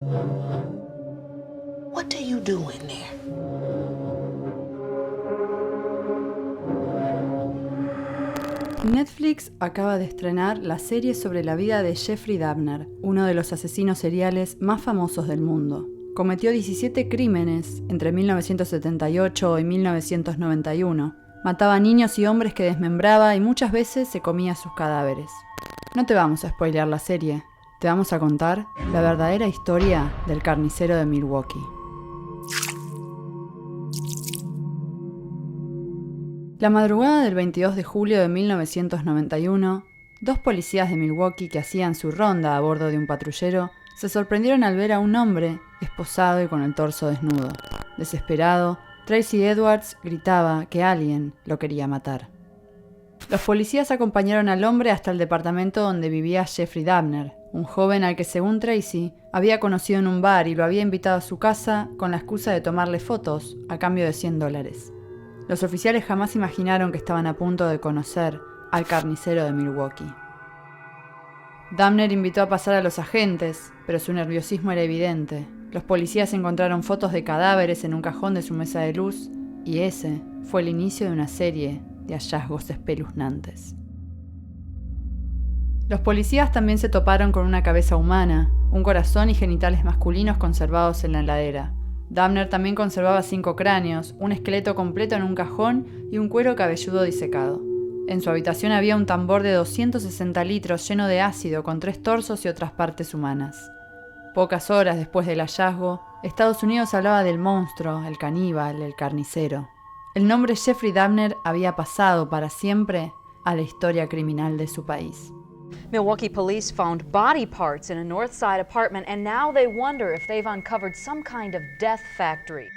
What are you doing there? Netflix acaba de estrenar la serie sobre la vida de Jeffrey Dahmer, uno de los asesinos seriales más famosos del mundo. Cometió 17 crímenes entre 1978 y 1991. Mataba niños y hombres que desmembraba y muchas veces se comía sus cadáveres. No te vamos a spoilear la serie, te vamos a contar la verdadera historia del carnicero de Milwaukee. La madrugada del 22 de julio de 1991, dos policías de Milwaukee que hacían su ronda a bordo de un patrullero se sorprendieron al ver a un hombre esposado y con el torso desnudo. Desesperado, Tracy Edwards gritaba que alguien lo quería matar. Los policías acompañaron al hombre hasta el departamento donde vivía Jeffrey Dahmer, un joven al que, según Tracy, había conocido en un bar y lo había invitado a su casa con la excusa de tomarle fotos a cambio de $100. Los oficiales jamás imaginaron que estaban a punto de conocer al carnicero de Milwaukee. Dahmer invitó a pasar a los agentes, pero su nerviosismo era evidente. Los policías encontraron fotos de cadáveres en un cajón de su mesa de luz, y ese fue el inicio de una serie de hallazgos espeluznantes. Los policías también se toparon con una cabeza humana, un corazón y genitales masculinos conservados en la heladera. Dahmer también conservaba 5 cráneos, un esqueleto completo en un cajón y un cuero cabelludo disecado. En su habitación había un tambor de 260 litros lleno de ácido con 3 torsos y otras partes humanas. Pocas horas después del hallazgo, Estados Unidos hablaba del monstruo, el caníbal, el carnicero. El nombre Jeffrey Dahmer había pasado para siempre a la historia criminal de su país. Milwaukee police found body parts in a North Side apartment, and now they wonder if they've uncovered some kind of death factory.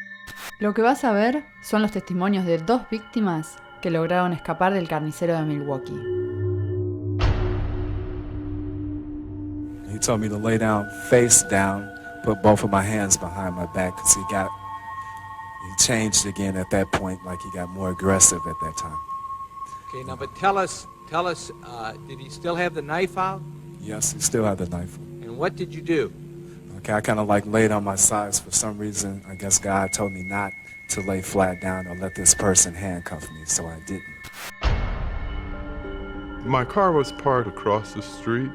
Lo que vas a ver son los testimonios de 2 víctimas que lograron escapar del carnicero de Milwaukee. He told me to lay down, face down, put both of my hands behind my back, because he changed again at that point, like he got more aggressive at that time. Okay, now, but tell us, did he still have the knife out? Yes, he still had the knife. And what did you do? Okay, I kind of like laid on my sides for some reason. I guess God told me not to lay flat down or let this person handcuff me, so I didn't. My car was parked across the street.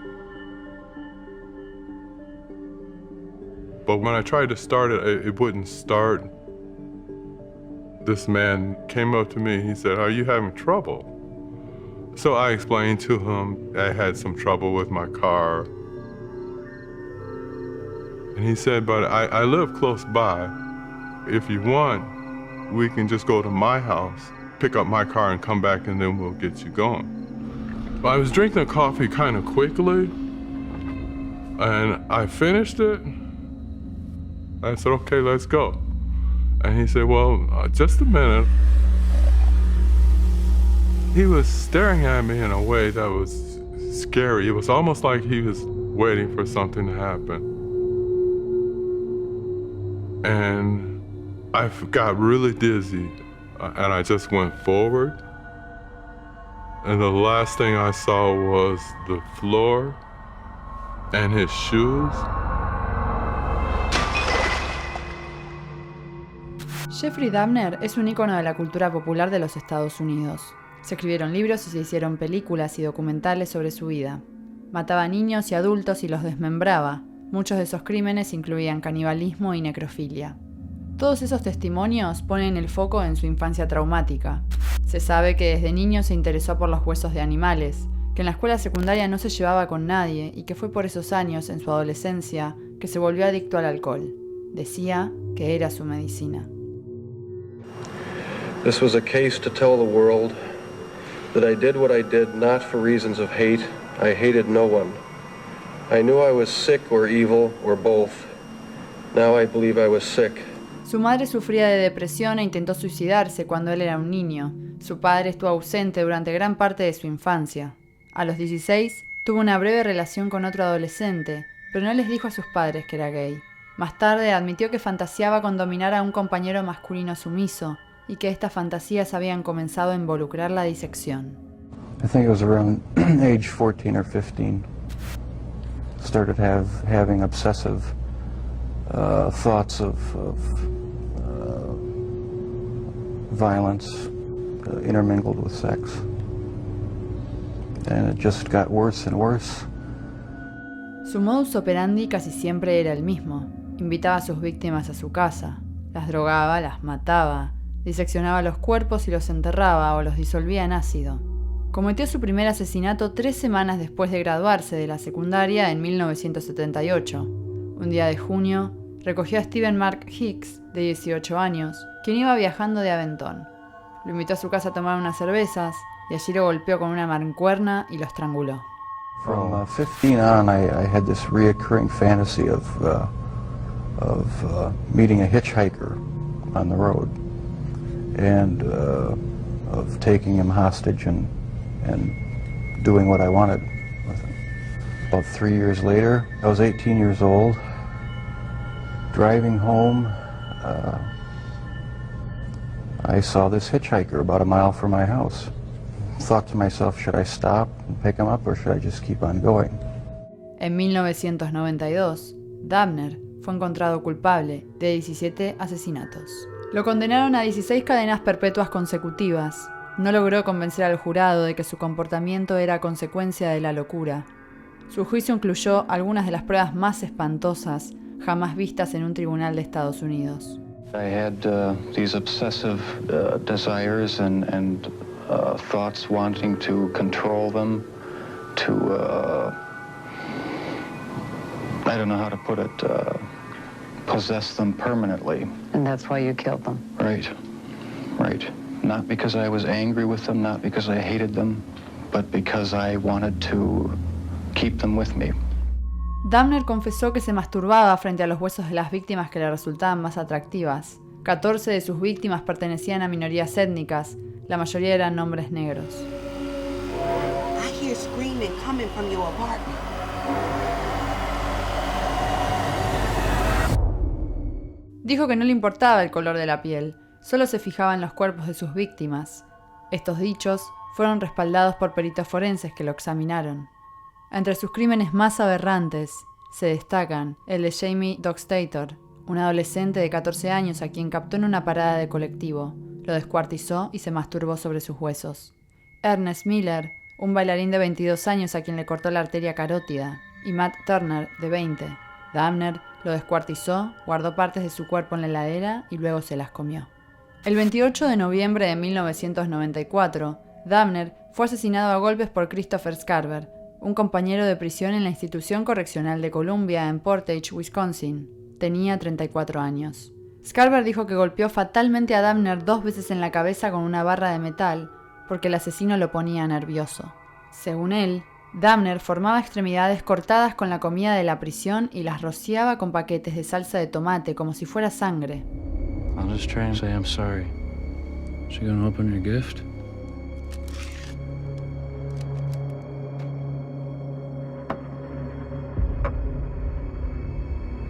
But when I tried to start it, it wouldn't start. This man came up to me, he said, "Are you having trouble?" So I explained to him I had some trouble with my car. And he said, "But I live close by. If you want, we can just go to my house, pick up my car and come back and then we'll get you going." But I was drinking the coffee kind of quickly and I finished it. I said, "Okay, let's go." And he said, "Well, just a minute." He was staring at me in a way that was scary. It was almost like he was waiting for something to happen. And I got really dizzy, and I just went forward. And the last thing I saw was the floor and his shoes. Jeffrey Dahmer es un ícono de la cultura popular de los Estados Unidos. Se escribieron libros y se hicieron películas y documentales sobre su vida. Mataba niños y adultos y los desmembraba. Muchos de esos crímenes incluían canibalismo y necrofilia. Todos esos testimonios ponen el foco en su infancia traumática. Se sabe que desde niño se interesó por los huesos de animales, que en la escuela secundaria no se llevaba con nadie y que fue por esos años, en su adolescencia, que se volvió adicto al alcohol. Decía que era su medicina. This was a case to tell the world that I did what I did not for reasons of hate. I hated no one. I knew I was sick or evil or both. Now I believe I was sick. Su madre sufría de depresión e intentó suicidarse cuando él era un niño. Su padre estuvo ausente durante gran parte de su infancia. A los 16 tuvo una breve relación con otro adolescente, pero no les dijo a sus padres que era gay. Más tarde admitió que fantaseaba con dominar a un compañero masculino sumiso y que estas fantasías habían comenzado a involucrar la disección. I think it was around age 14 or 15. Started having obsessive thoughts of violence intermingled with sex. And it just got worse and worse. Su modus operandi casi siempre era el mismo. Invitaba a sus víctimas a su casa, las drogaba, las mataba, diseccionaba los cuerpos y los enterraba o los disolvía en ácido. Cometió su primer asesinato 3 semanas después de graduarse de la secundaria en 1978. Un día de junio, recogió a Stephen Mark Hicks, de 18 años, quien iba viajando de Aventón. Lo invitó a su casa a tomar unas cervezas y allí lo golpeó con una mancuerna y lo estranguló. From 15 on, I had this reoccurring fantasy of meeting a hitchhiker on the road and of taking him hostage and doing what I wanted with him. About 3 years later, I was 18 years old, driving home. I saw this hitchhiker about a mile from my house. Thought to myself, should I stop and pick him up or should I just keep on going? En 1992, Dabner fue encontrado culpable de 17 asesinatos. Lo condenaron a 16 cadenas perpetuas consecutivas. No logró convencer al jurado de que su comportamiento era consecuencia de la locura. Su juicio incluyó algunas de las pruebas más espantosas jamás vistas en un tribunal de Estados Unidos. I had these obsessive desires and thoughts wanting to control them, to, I don't know how to put it, possess them permanently. And that's why you killed them? Right, right. Not because I was angry with them, not because I hated them, but because I wanted to keep them with me. Dabner confesó que se masturbaba frente a los huesos de las víctimas que le resultaban más atractivas. 14 de sus víctimas pertenecían a minorías étnicas, la mayoría eran hombres negros. I hear screaming coming from your apartment. Dijo que no le importaba el color de la piel, solo se fijaba en los cuerpos de sus víctimas. Estos dichos fueron respaldados por peritos forenses que lo examinaron. Entre sus crímenes más aberrantes se destacan el de Jamie Dockstader, un adolescente de 14 años a quien captó en una parada de colectivo, lo descuartizó y se masturbó sobre sus huesos. Ernest Miller, un bailarín de 22 años a quien le cortó la arteria carótida, y Matt Turner, de 20. Dabner lo descuartizó, guardó partes de su cuerpo en la heladera y luego se las comió. El 28 de noviembre de 1994, Dabner fue asesinado a golpes por Christopher Scarver, un compañero de prisión en la Institución Correccional de Columbia en Portage, Wisconsin. Tenía 34 años. Scarver dijo que golpeó fatalmente a Dabner 2 veces en la cabeza con una barra de metal porque el asesino lo ponía nervioso. Según él, Dabner formaba extremidades cortadas con la comida de la prisión y las rociaba con paquetes de salsa de tomate como si fuera sangre. I'll just try and say I'm sorry. She gonna open your gift?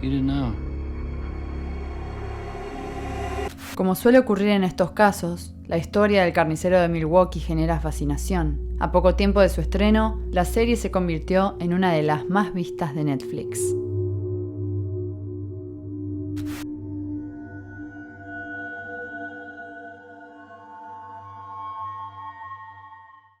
Eat it now. Como suele ocurrir en estos casos, la historia del carnicero de Milwaukee genera fascinación. A poco tiempo de su estreno, la serie se convirtió en una de las más vistas de Netflix.